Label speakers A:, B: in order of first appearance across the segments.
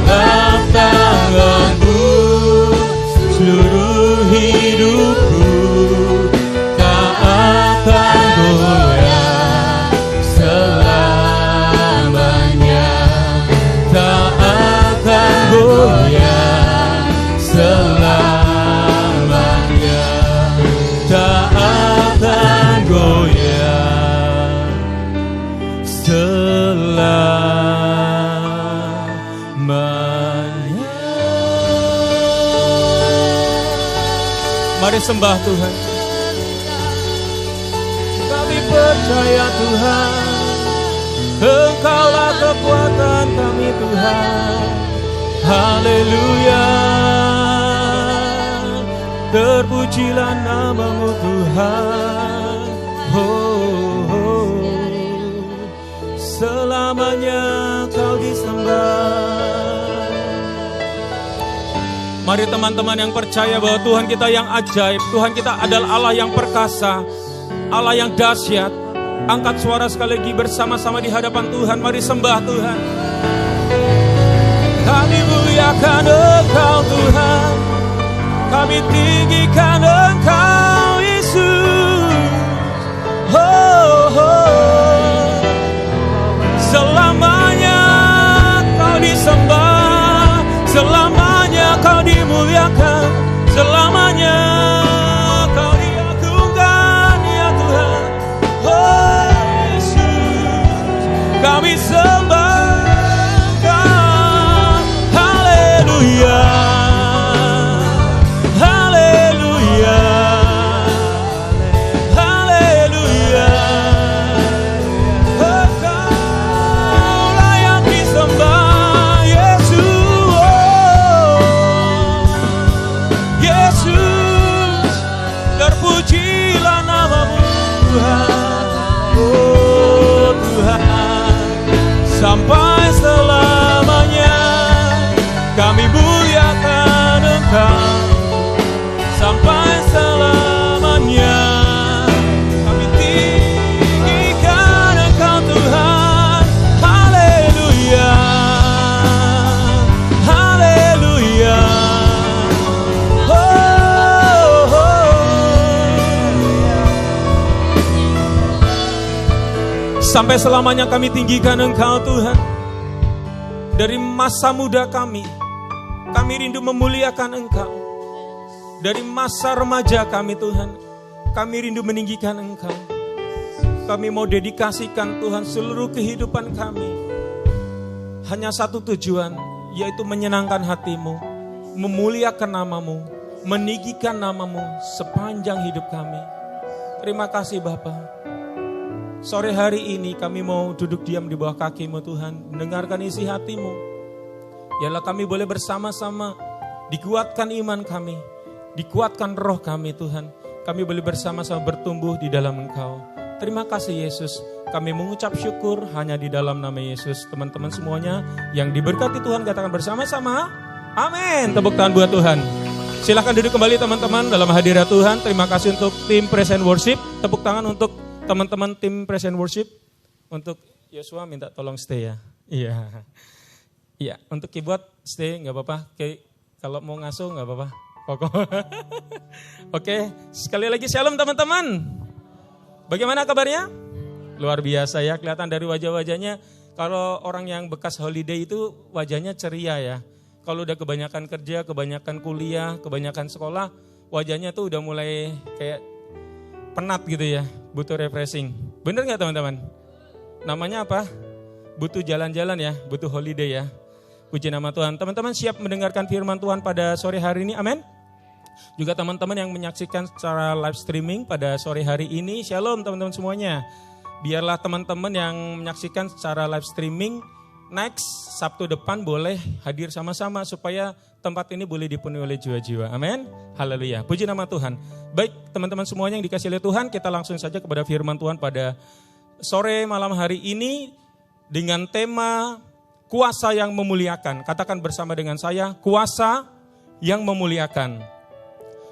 A: dalam tangan-Mu, seluruh hidupku tak akan goyah selamanya, tak akan goyah selamanya, tak akan goyah selamanya. Mari sembah Tuhan. Kami percaya Tuhan, Engkaulah kekuatan kami Tuhan. Haleluya. Terpujilah nama-Mu Tuhan. Oh, oh. Selamanya Kau disembah. Mari teman-teman yang percaya bahwa Tuhan kita yang ajaib, Tuhan kita adalah Allah yang perkasa, Allah yang dahsyat. Angkat suara sekali lagi bersama-sama di hadapan Tuhan. Mari sembah Tuhan. Kami muliakan Engkau Tuhan, kami tinggikan Engkau Yesus. Oh, oh. Selamanya Kau disembah, selamanya Kau dimuliakan, selamanya Kau diagungkan ya Tuhan. Oh Yesus, kami sembah Kau. Haleluya, haleluya, haleluya. Engkau layak disembah Yesus. Yesus, terpujilah nama-Mu Tuhan. Oh Tuhan, sampai selamanya kami muliakan Engkau. Sampai selamanya kami tinggikan Engkau Tuhan. Haleluya, haleluya. Sampai selamanya kami tinggikan Engkau Tuhan. Dari masa muda kami rindu memuliakan Engkau. Dari masa remaja kami Tuhan, kami rindu meninggikan Engkau. Kami mau dedikasikan Tuhan seluruh kehidupan kami. Hanya satu tujuan, yaitu menyenangkan hati-Mu, memuliakan nama-Mu, meninggikan nama-Mu sepanjang hidup kami. Terima kasih Bapa. Sore hari ini kami mau duduk diam di bawah kaki-Mu Tuhan, mendengarkan isi hati-Mu. Yalah kami boleh bersama-sama dikuatkan iman kami, dikuatkan roh kami Tuhan. Kami boleh bersama-sama bertumbuh di dalam Engkau. Terima kasih Yesus. Kami mengucap syukur hanya di dalam nama Yesus. Teman-teman semuanya yang diberkati Tuhan katakan bersama-sama. Amin. Tepuk tangan buat Tuhan. Silakan duduk kembali teman-teman dalam hadirat Tuhan. Terima kasih untuk tim Praise and Worship. Tepuk tangan untuk teman-teman tim Praise and Worship. Untuk Yosua minta tolong stay ya. Iya. Iya, untuk keyboard stay nggak apa-apa. Oke, kalau mau ngasuh nggak apa-apa. Pokok. Oke, sekali lagi shalom teman-teman. Bagaimana kabarnya? Luar biasa ya, kelihatan dari wajah-wajahnya. Kalau orang yang bekas holiday itu wajahnya ceria ya. Kalau udah kebanyakan kerja, kebanyakan kuliah, kebanyakan sekolah, wajahnya tuh udah mulai kayak penat gitu ya, butuh refreshing. Bener nggak teman-teman? Namanya apa? Butuh jalan-jalan ya, butuh holiday ya. Puji nama Tuhan. Teman-teman siap mendengarkan firman Tuhan pada sore hari ini, amin. Juga teman-teman yang menyaksikan secara live streaming pada sore hari ini, shalom teman-teman semuanya. Biarlah teman-teman yang menyaksikan secara live streaming, next Sabtu depan boleh hadir sama-sama supaya tempat ini boleh dipenuhi oleh jiwa-jiwa, amin. Haleluya, puji nama Tuhan. Baik teman-teman semuanya yang dikasihi oleh Tuhan, kita langsung saja kepada firman Tuhan pada sore malam hari ini dengan tema kuasa yang memuliakan. Katakan bersama dengan saya, kuasa yang memuliakan.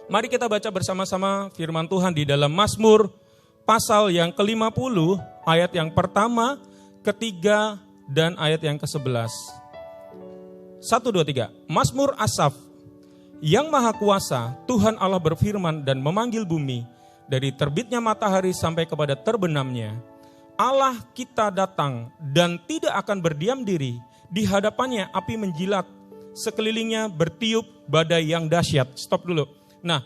A: Mari kita baca bersama-sama firman Tuhan di dalam Mazmur pasal yang ke-50, ayat yang pertama, ketiga, dan ayat yang ke-11. 1, 2, 3. Mazmur Asaf. Yang Maha Kuasa, Tuhan Allah berfirman dan memanggil bumi, dari terbitnya matahari sampai kepada terbenamnya. Allah kita datang dan tidak akan berdiam diri. Di hadapannya api menjilat, sekelilingnya bertiup badai yang dahsyat. Stop dulu. Nah,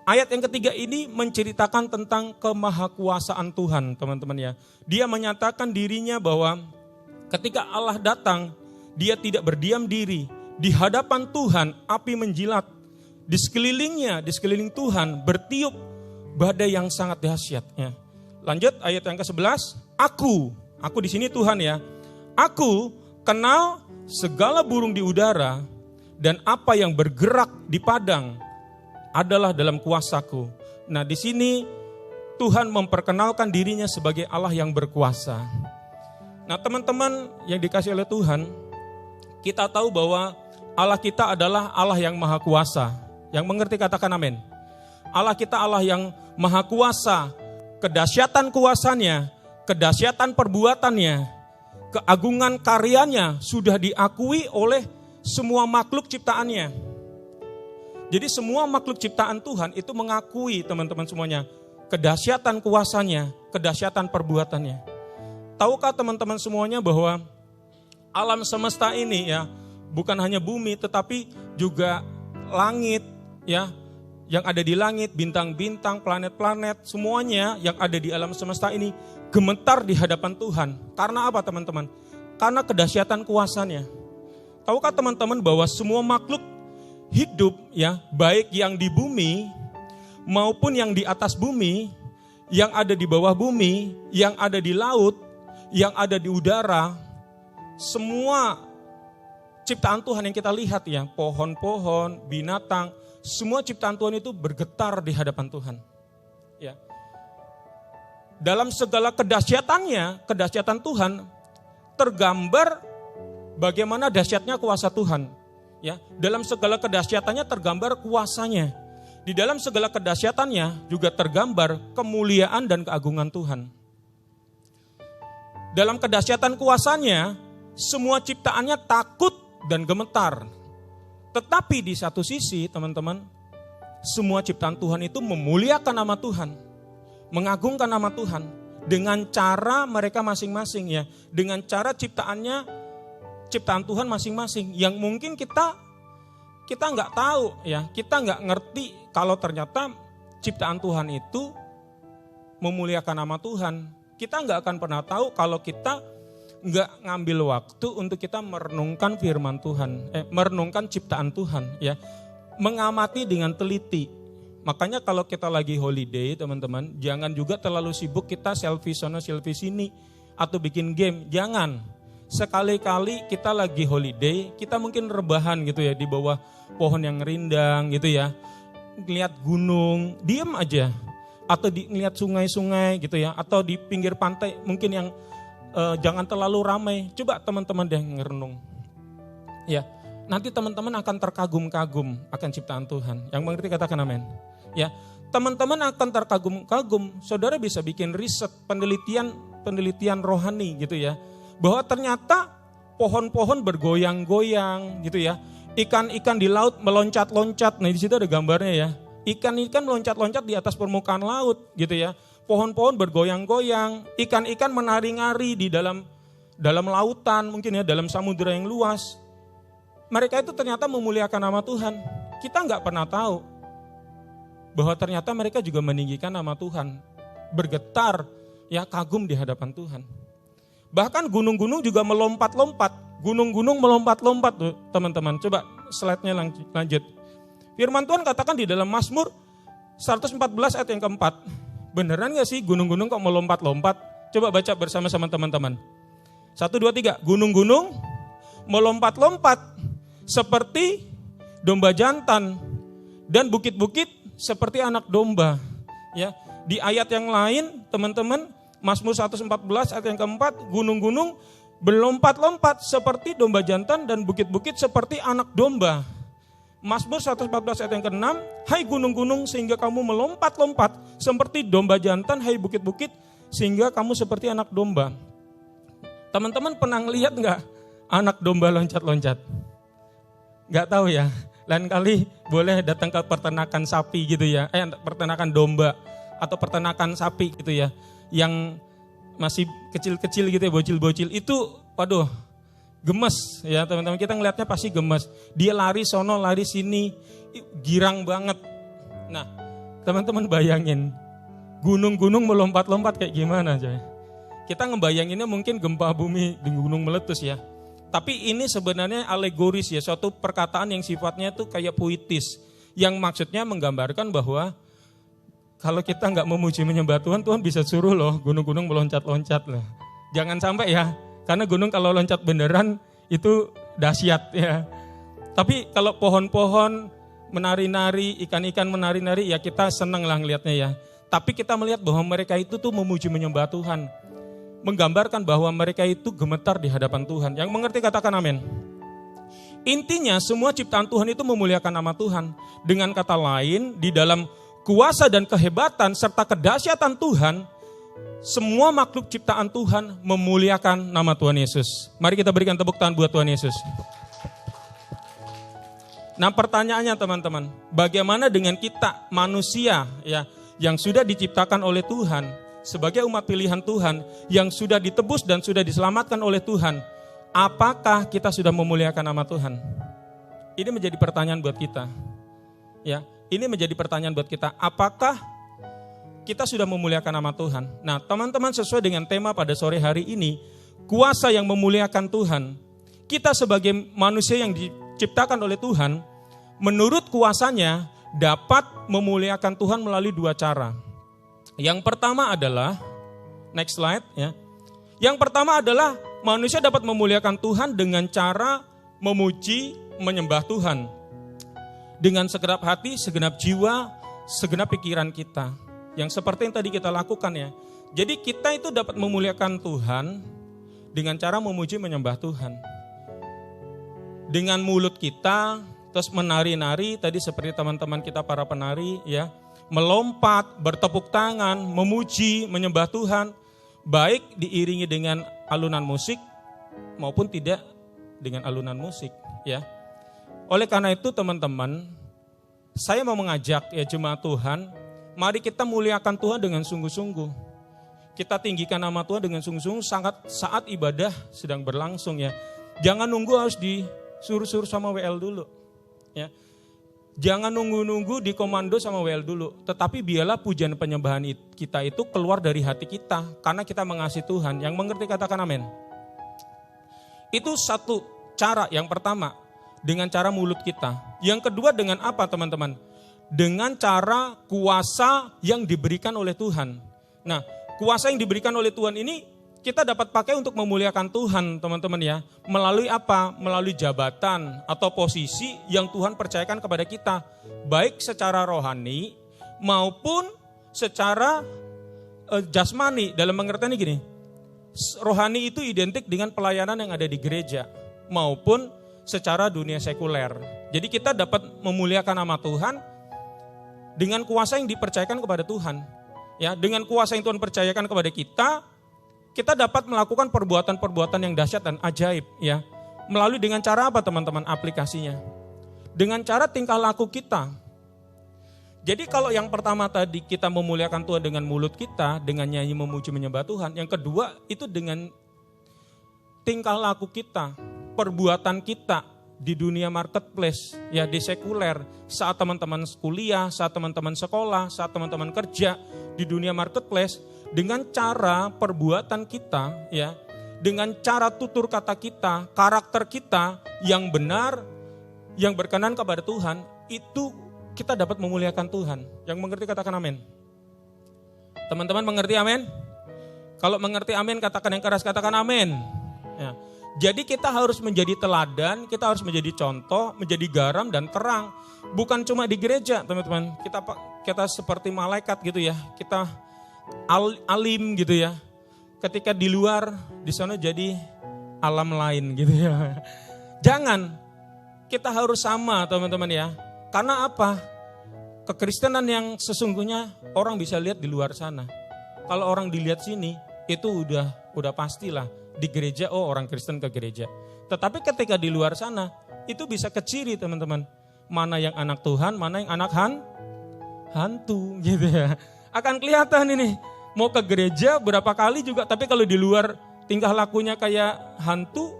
A: ayat yang ketiga ini menceritakan tentang kemahakuasaan Tuhan, teman-teman ya. Dia menyatakan dirinya bahwa ketika Allah datang, dia tidak berdiam diri. Di hadapan Tuhan api menjilat. Di sekelilingnya, di sekeliling Tuhan bertiup badai yang sangat dahsyat. Ya. Lanjut ayat yang ke-11. Aku di sini Tuhan ya. Aku kenal segala burung di udara dan apa yang bergerak di padang adalah dalam kuasaku. Nah, di sini Tuhan memperkenalkan dirinya sebagai Allah yang berkuasa. Nah, teman-teman yang dikasihi oleh Tuhan, kita tahu bahwa Allah kita adalah Allah yang maha kuasa. Yang mengerti katakan amin. Allah kita Allah yang maha kuasa. Kedahsyatan kuasanya, kedahsyatan perbuatannya, keagungan karyanya sudah diakui oleh semua makhluk ciptaannya. Jadi semua makhluk ciptaan Tuhan itu mengakui, teman-teman semuanya, kedahsyatan kuasanya, kedahsyatan perbuatannya. Tahukah teman-teman semuanya bahwa alam semesta ini ya, bukan hanya bumi tetapi juga langit ya, yang ada di langit, bintang-bintang, planet-planet, semuanya yang ada di alam semesta ini gemetar di hadapan Tuhan. Karena apa teman-teman? Karena kedahsyatan kuasanya. Tahukah teman-teman bahwa semua makhluk hidup ya, baik yang di bumi maupun yang di atas bumi, yang ada di bawah bumi, yang ada di laut, yang ada di udara, semua ciptaan Tuhan yang kita lihat ya, pohon-pohon, binatang, semua ciptaan Tuhan itu bergetar di hadapan Tuhan. Ya. Dalam segala kedahsyatannya, kedahsyatan Tuhan tergambar bagaimana dahsyatnya kuasa Tuhan. Ya, dalam segala kedahsyatannya tergambar kuasanya. Di dalam segala kedahsyatannya juga tergambar kemuliaan dan keagungan Tuhan. Dalam kedahsyatan kuasanya, semua ciptaannya takut dan gemetar. Tetapi di satu sisi, teman-teman, semua ciptaan Tuhan itu memuliakan nama Tuhan, mengagungkan nama Tuhan dengan cara mereka masing-masing ya, dengan cara ciptaan Tuhan masing-masing yang mungkin kita nggak tahu ya, kita nggak ngerti kalau ternyata ciptaan Tuhan itu memuliakan nama Tuhan. Kita nggak akan pernah tahu kalau kita nggak ngambil waktu untuk kita merenungkan firman Tuhan, merenungkan ciptaan Tuhan ya, mengamati dengan teliti. Makanya kalau kita lagi holiday teman-teman, jangan juga terlalu sibuk kita selfie sana selfie sini atau bikin game, jangan. Sekali-kali kita lagi holiday, kita mungkin rebahan gitu ya di bawah pohon yang rindang gitu ya, lihat gunung, diem aja, atau lihat sungai-sungai gitu ya, atau di pinggir pantai mungkin yang jangan terlalu ramai. Coba teman-teman deh ngerenung. Ya, nanti teman-teman akan terkagum-kagum akan ciptaan Tuhan. Yang mengerti katakan amin. Ya, teman-teman akan terkagum-kagum. Saudara bisa bikin riset, penelitian rohani gitu ya. Bahwa ternyata pohon-pohon bergoyang-goyang gitu ya. Ikan-ikan di laut meloncat-loncat. Nah, di situ ada gambarnya ya. Ikan-ikan meloncat-loncat di atas permukaan laut gitu ya. Pohon-pohon bergoyang-goyang, ikan-ikan menari-nari di dalam lautan, mungkin ya dalam samudera yang luas. Mereka itu ternyata memuliakan nama Tuhan. Kita nggak pernah tahu bahwa ternyata mereka juga meninggikan nama Tuhan, bergetar, ya kagum di hadapan Tuhan. Bahkan gunung-gunung juga melompat-lompat, gunung-gunung melompat-lompat tuh teman-teman. Coba slide-nya lanjut. Firman Tuhan katakan di dalam Mazmur 114 ayat yang keempat. Beneran gak sih gunung-gunung kok melompat-lompat? Coba baca bersama-sama teman-teman. 1, 2, 3. Gunung-gunung melompat-lompat seperti domba jantan dan bukit-bukit seperti anak domba. Ya, di ayat yang lain teman-teman, Mazmur 114 ayat yang keempat, gunung-gunung berlompat-lompat seperti domba jantan dan bukit-bukit seperti anak domba. Mazmur 114 ayat yang ke-6, hai gunung-gunung sehingga kamu melompat-lompat seperti domba jantan, hai bukit-bukit sehingga kamu seperti anak domba. Teman-teman pernah lihat nggak anak domba loncat-loncat? Nggak tahu ya. Lain kali boleh datang ke peternakan sapi gitu ya. Peternakan domba atau peternakan sapi gitu ya. Yang masih kecil-kecil gitu ya, bocil-bocil. Itu waduh, gemes ya teman-teman. Kita ngelihatnya pasti gemes. Dia lari sono, lari sini, girang banget. Nah, teman-teman bayangin, gunung-gunung melompat-lompat kayak gimana coy. Kita ngebayanginnya mungkin gempa bumi di gunung meletus ya. Tapi ini sebenarnya alegoris ya, suatu perkataan yang sifatnya tuh kayak puitis. Yang maksudnya menggambarkan bahwa kalau kita nggak memuji menyembah Tuhan, Tuhan bisa suruh loh gunung-gunung meloncat-loncat loh. Jangan sampai ya, karena gunung kalau loncat beneran itu dahsyat ya. Tapi kalau pohon-pohon menari-nari, ikan-ikan menari-nari ya kita senang lah ngelihatnya ya. Tapi kita melihat bahwa mereka itu tuh memuji menyembah Tuhan. Menggambarkan bahwa mereka itu gemetar di hadapan Tuhan. Yang mengerti katakan amin. Intinya semua ciptaan Tuhan itu memuliakan nama Tuhan. Dengan kata lain, di dalam kuasa dan kehebatan serta kedahsyatan Tuhan, semua makhluk ciptaan Tuhan memuliakan nama Tuhan Yesus. Mari kita berikan tepuk tangan buat Tuhan Yesus. Nah pertanyaannya teman-teman, bagaimana dengan kita manusia ya yang sudah diciptakan oleh Tuhan, sebagai umat pilihan Tuhan yang sudah ditebus dan sudah diselamatkan oleh Tuhan, apakah kita sudah memuliakan nama Tuhan? Ini menjadi pertanyaan buat kita. Ya, ini menjadi pertanyaan buat kita. Apakah kita sudah memuliakan nama Tuhan? Nah, teman-teman sesuai dengan tema pada sore hari ini, kuasa yang memuliakan Tuhan. Kita sebagai manusia yang diciptakan oleh Tuhan, menurut kuasanya dapat memuliakan Tuhan melalui dua cara. Yang pertama adalah, next slide ya. Yang pertama adalah manusia dapat memuliakan Tuhan dengan cara memuji, menyembah Tuhan. Dengan segenap hati, segenap jiwa, segenap pikiran kita. Yang seperti yang tadi kita lakukan ya. Jadi kita itu dapat memuliakan Tuhan dengan cara memuji, menyembah Tuhan. Dengan mulut kita, terus menari-nari, tadi seperti teman-teman kita para penari ya. Melompat, bertepuk tangan, memuji, menyembah Tuhan, baik diiringi dengan alunan musik maupun tidak dengan alunan musik, ya. Oleh karena itu teman-teman, saya mau mengajak ya jemaat Tuhan, mari kita muliakan Tuhan dengan sungguh-sungguh. Kita tinggikan nama Tuhan dengan sungguh-sungguh saat ibadah sedang berlangsung ya. Jangan nunggu harus disuruh-suruh sama WL dulu, ya. Jangan nunggu-nunggu di komando sama WL dulu. Tetapi biarlah pujian penyembahan kita itu keluar dari hati kita. Karena kita mengasihi Tuhan. Yang mengerti katakan amin. Itu satu cara yang pertama. Dengan cara mulut kita. Yang kedua dengan apa teman-teman? Dengan cara kuasa yang diberikan oleh Tuhan. Nah kuasa yang diberikan oleh Tuhan ini kita dapat pakai untuk memuliakan Tuhan teman-teman ya. Melalui apa? Melalui jabatan atau posisi yang Tuhan percayakan kepada kita. Baik secara rohani maupun secara jasmani. Dalam pengertian ini gini. Rohani itu identik dengan pelayanan yang ada di gereja. Maupun secara dunia sekuler. Jadi kita dapat memuliakan nama Tuhan dengan kuasa yang dipercayakan kepada Tuhan. Ya, dengan kuasa yang Tuhan percayakan kepada kita dapat melakukan perbuatan-perbuatan yang dahsyat dan ajaib ya. Melalui dengan cara apa teman-teman aplikasinya? Dengan cara tingkah laku kita. Jadi kalau yang pertama tadi kita memuliakan Tuhan dengan mulut kita, dengan nyanyi memuji menyembah Tuhan. Yang kedua itu dengan tingkah laku kita, perbuatan kita di dunia marketplace, ya di sekuler. Saat teman-teman kuliah, saat teman-teman sekolah, saat teman-teman kerja di dunia marketplace. Dengan cara perbuatan kita, ya, dengan cara tutur kata kita, karakter kita yang benar, yang berkenan kepada Tuhan, itu kita dapat memuliakan Tuhan. Yang mengerti katakan amin. Teman-teman mengerti amin? Kalau mengerti amin, katakan yang keras, katakan amin. Ya. Jadi kita harus menjadi teladan, kita harus menjadi contoh, menjadi garam dan terang. Bukan cuma di gereja, teman-teman. Kita seperti malaikat gitu ya. Kita alim gitu ya. Ketika di luar, di sana jadi alam lain gitu ya. Jangan, kita harus sama teman-teman ya. Karena apa? Kekristenan yang sesungguhnya orang bisa lihat di luar sana. Kalau orang dilihat sini, itu udah pastilah di gereja, oh orang Kristen ke gereja. Tetapi ketika di luar sana, itu bisa keciri teman-teman. Mana yang anak Tuhan, mana yang anak hantu gitu ya. Akan kelihatan ini, mau ke gereja berapa kali juga, tapi kalau di luar tingkah lakunya kayak hantu,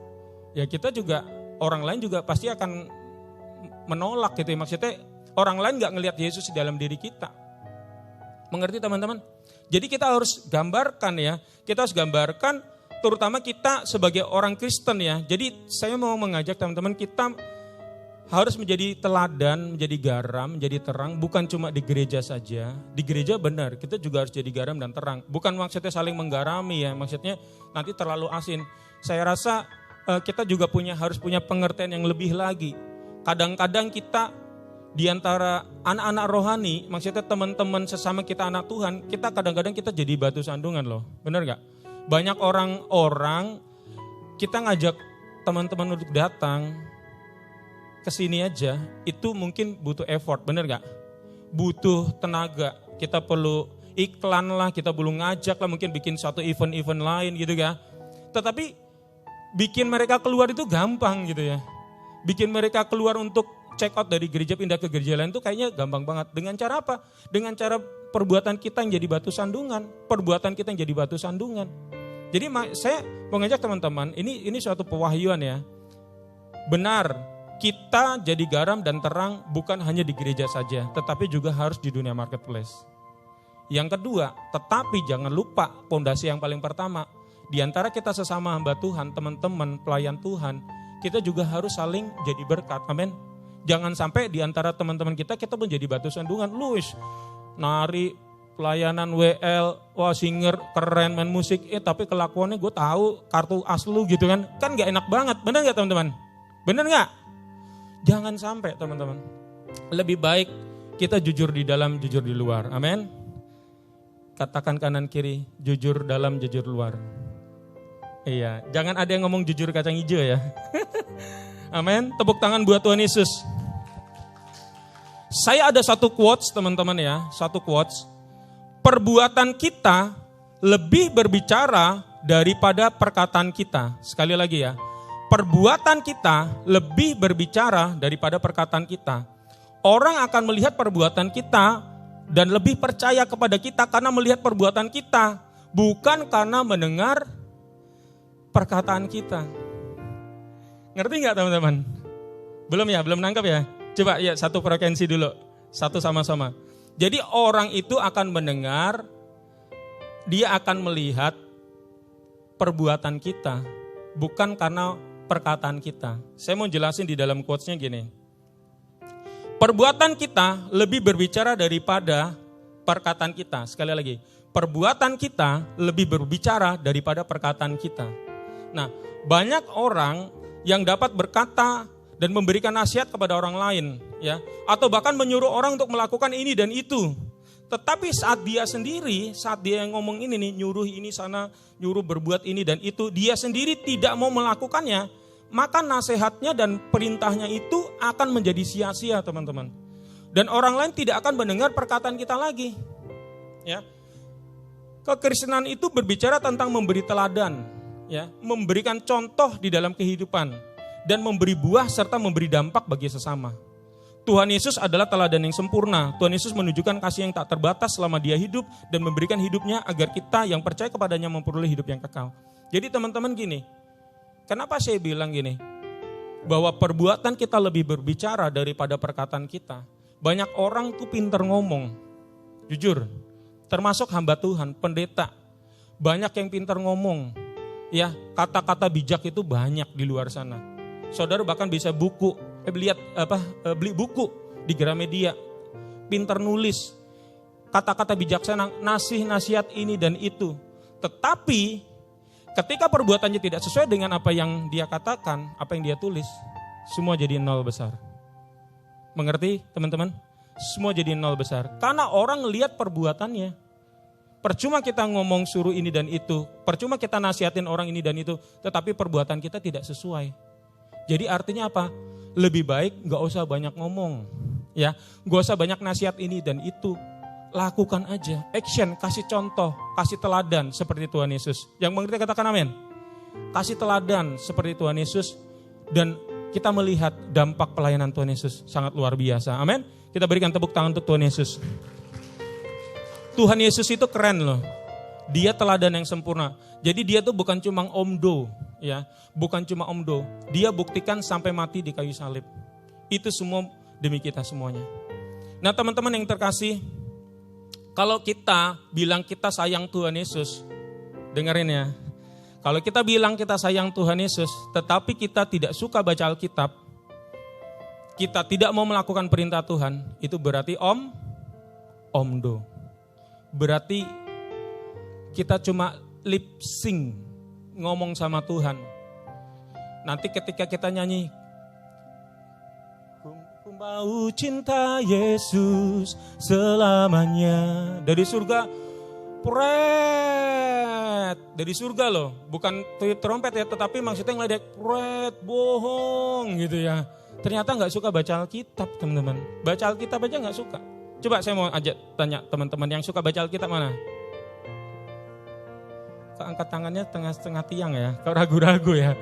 A: ya kita juga, orang lain juga pasti akan menolak gitu ya. Maksudnya orang lain gak ngelihat Yesus di dalam diri kita. Mengerti teman-teman? Jadi kita harus gambarkan ya, kita harus gambarkan terutama kita sebagai orang Kristen ya. Jadi saya mau mengajak teman-teman, kita harus menjadi teladan, menjadi garam, menjadi terang, bukan cuma di gereja saja. Di gereja benar, kita juga harus jadi garam dan terang. Bukan maksudnya saling menggarami ya, maksudnya nanti terlalu asin. Saya rasa kita juga harus punya pengertian yang lebih lagi. Kadang-kadang kita di antara anak-anak rohani, maksudnya teman-teman sesama kita anak Tuhan, kita kadang-kadang kita jadi batu sandungan loh, benar gak? Banyak orang-orang, kita ngajak teman-teman untuk datang ke sini aja, itu mungkin butuh effort, benar gak? Butuh tenaga, kita perlu iklan lah, kita perlu ngajak lah, mungkin bikin suatu event-event lain gitu ya. Tetapi bikin mereka keluar itu gampang gitu ya. Bikin mereka keluar untuk check out dari gereja pindah ke gereja lain itu kayaknya gampang banget. Dengan cara apa? Dengan cara perbuatan kita yang jadi batu sandungan. Perbuatan kita yang jadi batu sandungan. Jadi saya mau ngajak teman-teman, ini suatu pewahyuan ya. Benar, kita jadi garam dan terang bukan hanya di gereja saja, tetapi juga harus di dunia marketplace. Yang kedua, tetapi jangan lupa pondasi yang paling pertama. Di antara kita sesama hamba Tuhan, teman-teman, pelayan Tuhan, kita juga harus saling jadi berkat. Amin. Jangan sampai di antara teman-teman kita pun jadi batu sandungan. Luis, nari, pelayanan WL, wah singer, keren, main musik. Tapi kelakuannya gue tahu kartu as lu gitu kan. Kan gak enak banget, benar gak teman-teman? Benar gak? Jangan sampai teman-teman. Lebih baik kita jujur di dalam, jujur di luar. Amin. Katakan kanan kiri, jujur dalam, jujur luar. Iya, jangan ada yang ngomong jujur kacang hijau ya. Amin. Tepuk tangan buat Tuhan Yesus. Saya ada satu quotes teman-teman ya, satu quotes. Perbuatan kita lebih berbicara daripada perkataan kita. Sekali lagi ya, perbuatan kita lebih berbicara daripada perkataan kita. Orang akan melihat perbuatan kita dan lebih percaya kepada kita karena melihat perbuatan kita, bukan karena mendengar perkataan kita. Ngerti nggak teman-teman? Belum ya, belum nangkap ya? Coba ya satu frekuensi dulu, satu sama-sama. Jadi orang itu akan mendengar, dia akan melihat perbuatan kita, bukan karena perkataan kita. Saya mau jelasin di dalam quotes-nya gini. Perbuatan kita lebih berbicara daripada perkataan kita. Sekali lagi, perbuatan kita lebih berbicara daripada perkataan kita. Nah, banyak orang yang dapat berkata dan memberikan nasihat kepada orang lain, ya, atau bahkan menyuruh orang untuk melakukan ini dan itu. Tetapi saat dia sendiri, saat dia yang ngomong ini nih, nyuruh ini sana, nyuruh berbuat ini dan itu, dia sendiri tidak mau melakukannya, maka nasihatnya dan perintahnya itu akan menjadi sia-sia, teman-teman. Dan orang lain tidak akan mendengar perkataan kita lagi. Ya. Kekristenan itu berbicara tentang memberi teladan, ya, memberikan contoh di dalam kehidupan dan memberi buah serta memberi dampak bagi sesama. Tuhan Yesus adalah teladan yang sempurna. Tuhan Yesus menunjukkan kasih yang tak terbatas selama dia hidup dan memberikan hidupnya agar kita yang percaya kepadanya memperoleh hidup yang kekal. Jadi teman-teman gini, kenapa saya bilang gini? Bahwa perbuatan kita lebih berbicara daripada perkataan kita. Banyak orang tuh pintar ngomong, jujur, termasuk hamba Tuhan, pendeta. Banyak yang pintar ngomong, ya, kata-kata bijak itu banyak di luar sana. Saudara bahkan bisa beli buku di Gramedia, pintar nulis, kata-kata bijaksana, nasihat ini dan itu. Tetapi ketika perbuatannya tidak sesuai dengan apa yang dia katakan, apa yang dia tulis, semua jadi nol besar. Mengerti teman-teman? Semua jadi nol besar. Karena orang ngelihat perbuatannya. Percuma kita ngomong suruh ini dan itu, percuma kita nasihatin orang ini dan itu, tetapi perbuatan kita tidak sesuai. Jadi artinya apa? Lebih baik gak usah banyak ngomong, ya, gak usah banyak nasihat ini dan itu. Lakukan aja, action, kasih contoh, kasih teladan seperti Tuhan Yesus. Yang mengerti katakan amin. kasih teladan seperti Tuhan Yesus, dan kita melihat dampak pelayanan Tuhan Yesus sangat luar biasa. Amin. Kita berikan tepuk tangan untuk Tuhan Yesus. Tuhan Yesus itu keren loh. Dia teladan yang sempurna. Jadi dia tuh bukan cuma omdo, ya, bukan cuma omdo. Dia buktikan sampai mati di kayu salib. Itu semua demi kita semuanya. Nah, teman-teman yang terkasih, kalau kita bilang kita sayang Tuhan Yesus, dengerin ya. Kalau kita bilang kita sayang Tuhan Yesus, tetapi kita tidak suka baca Alkitab, kita tidak mau melakukan perintah Tuhan, itu berarti omdo. Berarti kita cuma lip sync, ngomong sama Tuhan. Nanti ketika kita nyanyi, ku mau cinta Yesus selamanya, dari surga, pret, dari surga loh, bukan trompet ya, tetapi maksudnya ngeledek, pret, bohong gitu ya. Ternyata gak suka baca Alkitab, teman-teman. Baca Alkitab aja gak suka. Coba saya mau ajak tanya teman-teman yang suka baca Alkitab mana? Kok angkat tangannya tengah-tengah tiang ya? Kok ragu-ragu ya?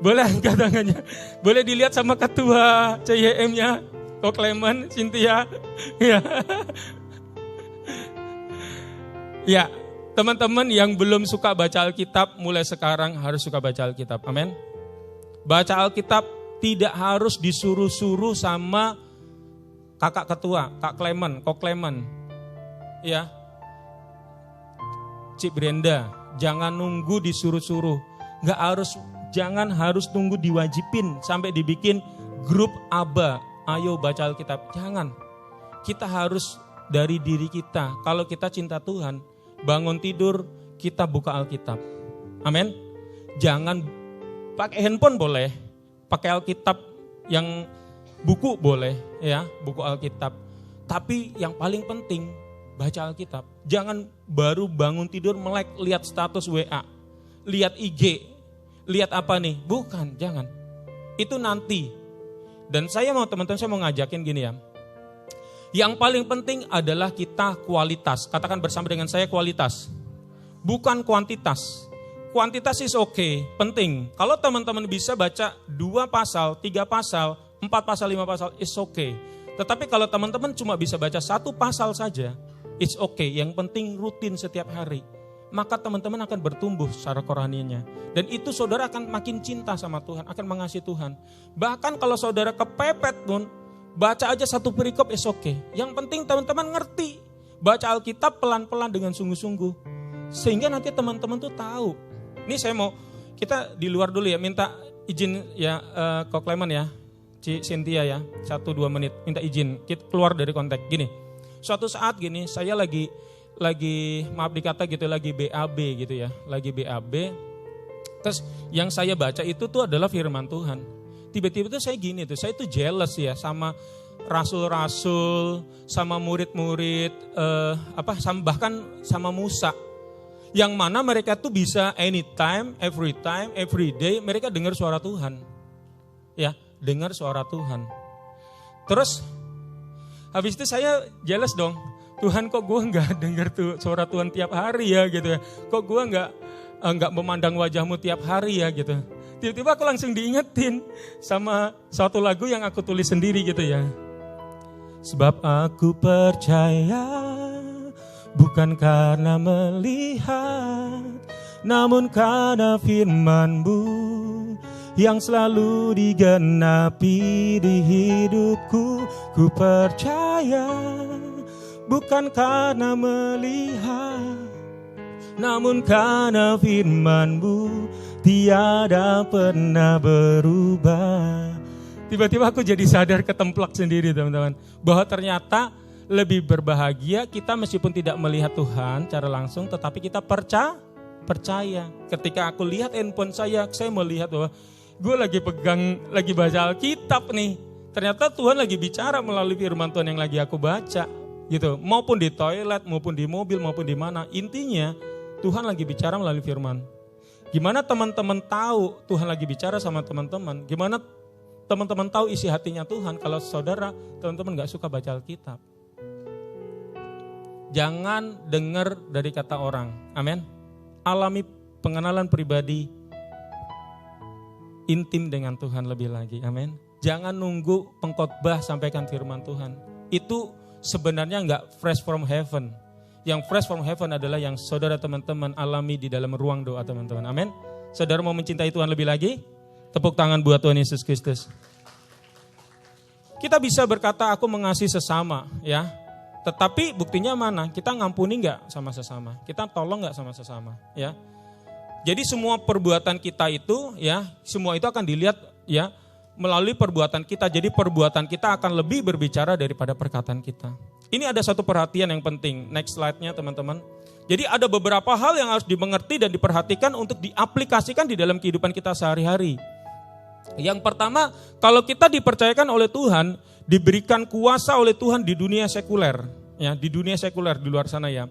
A: Boleh angkat tangannya. Boleh dilihat sama ketua CYM-nya, Kok Clement, Cynthia. Ya. Ya, teman-teman yang belum suka baca Alkitab, mulai sekarang harus suka baca Alkitab. Amin. Baca Alkitab tidak harus disuruh-suruh sama kakak ketua, Kak Clement, Kok Clement. Ya. Cik Brenda, jangan nunggu disuruh-suruh. Jangan harus nunggu diwajibin sampai dibikin grup ABA. Ayo baca Alkitab. Jangan. Kita harus dari diri kita. Kalau kita cinta Tuhan, bangun tidur, kita buka Alkitab. Amin. Jangan pakai handphone boleh, pakai Alkitab yang buku boleh, ya, buku Alkitab. Tapi yang paling penting, baca Alkitab. Jangan baru bangun tidur melek, lihat status WA, lihat IG, lihat apa nih. Bukan, jangan. Itu nanti. Dan saya mau ngajakin gini ya. Yang paling penting adalah kita kualitas. Katakan bersama dengan saya, kualitas. Bukan kuantitas. Kuantitas is okay, penting. Kalau teman-teman bisa baca 2 pasal, 3 pasal, 4 pasal, 5 pasal, is okay. Tetapi kalau teman-teman cuma bisa baca 1 pasal saja, it's okay. Yang penting rutin setiap hari. Maka teman-teman akan bertumbuh secara kerohaniannya. Dan itu saudara akan makin cinta sama Tuhan, akan mengasihi Tuhan. Bahkan kalau saudara kepepet pun, baca aja 1 perikop is okay. Yang penting teman-teman ngerti. Baca Alkitab pelan-pelan dengan sungguh-sungguh. Sehingga nanti teman-teman tuh tahu. Ini saya mau, kita di luar dulu ya, minta izin ya Kok Clement ya, Cik Cynthia ya, 1-2 menit, minta izin, kita keluar dari konteks. Gini, suatu saat gini, saya lagi maaf dikata gitu, lagi BAB gitu ya, lagi BAB. Terus yang saya baca itu tuh adalah firman Tuhan. Tiba-tiba tuh saya gini tuh, saya tuh jealous ya sama rasul-rasul, sama murid-murid, bahkan sama Musa. Yang mana mereka tuh bisa anytime, every time, every day, mereka dengar suara Tuhan. Ya, dengar suara Tuhan. Terus, habis itu saya jealous dong. Tuhan, kok gue gak dengar tuh suara Tuhan tiap hari ya gitu ya. Kok gue gak memandang wajahmu tiap hari ya gitu. Tiba-tiba aku langsung diingetin sama suatu lagu yang aku tulis sendiri gitu ya. Sebab aku percaya bukan karena melihat, namun karena firman-Mu yang selalu digenapi di hidupku. Ku percaya bukan karena melihat, namun karena firman-Mu tiada pernah berubah. Tiba-tiba aku jadi sadar, ketemplak sendiri teman-teman, bahwa ternyata lebih berbahagia kita meskipun tidak melihat Tuhan secara langsung, tetapi kita percaya. Ketika aku lihat handphone saya melihat bahwa gue lagi baca Alkitab nih. Ternyata Tuhan lagi bicara melalui firman Tuhan yang lagi aku baca. Gitu. Maupun di toilet, maupun di mobil, maupun di mana. Intinya Tuhan lagi bicara melalui firman. Gimana teman-teman tahu Tuhan lagi bicara sama teman-teman? Gimana teman-teman tahu isi hatinya Tuhan kalau saudara, teman-teman gak suka baca Alkitab? Jangan dengar dari kata orang. Amin. Alami pengenalan pribadi intim dengan Tuhan lebih lagi. Amin. Jangan nunggu pengkhotbah sampaikan firman Tuhan. Itu sebenarnya enggak fresh from heaven. Yang fresh from heaven adalah yang saudara teman-teman alami di dalam ruang doa teman-teman. Amin. Saudara mau mencintai Tuhan lebih lagi? Tepuk tangan buat Tuhan Yesus Kristus. Kita bisa berkata aku mengasihi sesama, ya. Tetapi buktinya mana? Kita ngampuni enggak sama sesama? Kita tolong enggak sama sesama, ya. Jadi semua perbuatan kita itu, ya, semua itu akan dilihat, ya, melalui perbuatan kita. Jadi perbuatan kita akan lebih berbicara daripada perkataan kita. Ini ada satu perhatian yang penting. Next slide-nya teman-teman. Jadi ada beberapa hal yang harus dimengerti dan diperhatikan untuk diaplikasikan di dalam kehidupan kita sehari-hari. Yang pertama, kalau kita dipercayakan oleh Tuhan, diberikan kuasa oleh Tuhan di dunia sekuler. Ya, di dunia sekuler di luar sana ya.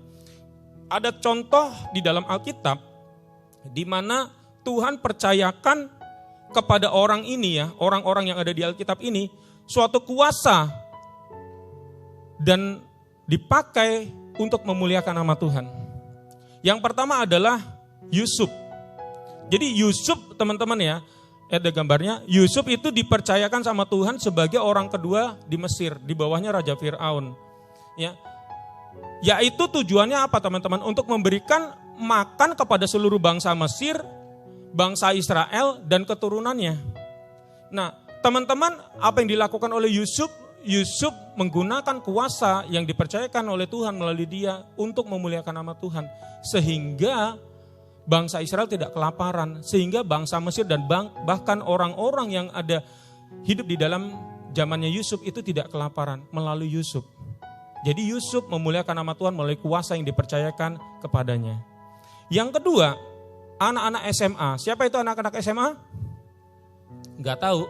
A: Ada contoh di dalam Alkitab di mana Tuhan percayakan kepada orang ini ya, orang-orang yang ada di Alkitab ini, suatu kuasa dan dipakai untuk memuliakan nama Tuhan. Yang pertama adalah Yusuf. Jadi Yusuf teman-teman ya, ada gambarnya, Yusuf itu dipercayakan sama Tuhan sebagai orang kedua di Mesir, di bawahnya Raja Fir'aun. Ya. Yaitu tujuannya apa teman-teman? Untuk memberikan makan kepada seluruh bangsa Mesir, bangsa Israel dan keturunannya. Nah, teman-teman, apa yang dilakukan oleh Yusuf? Yusuf menggunakan kuasa yang dipercayakan oleh Tuhan melalui dia untuk memuliakan nama Tuhan. Sehingga bangsa Israel tidak kelaparan. Sehingga bangsa Mesir dan bahkan orang-orang yang ada hidup di dalam zamannya Yusuf itu tidak kelaparan melalui Yusuf. Jadi Yusuf memuliakan nama Tuhan melalui kuasa yang dipercayakan kepadanya. Yang kedua, anak-anak SMA. Siapa itu anak-anak SMA? Enggak tahu.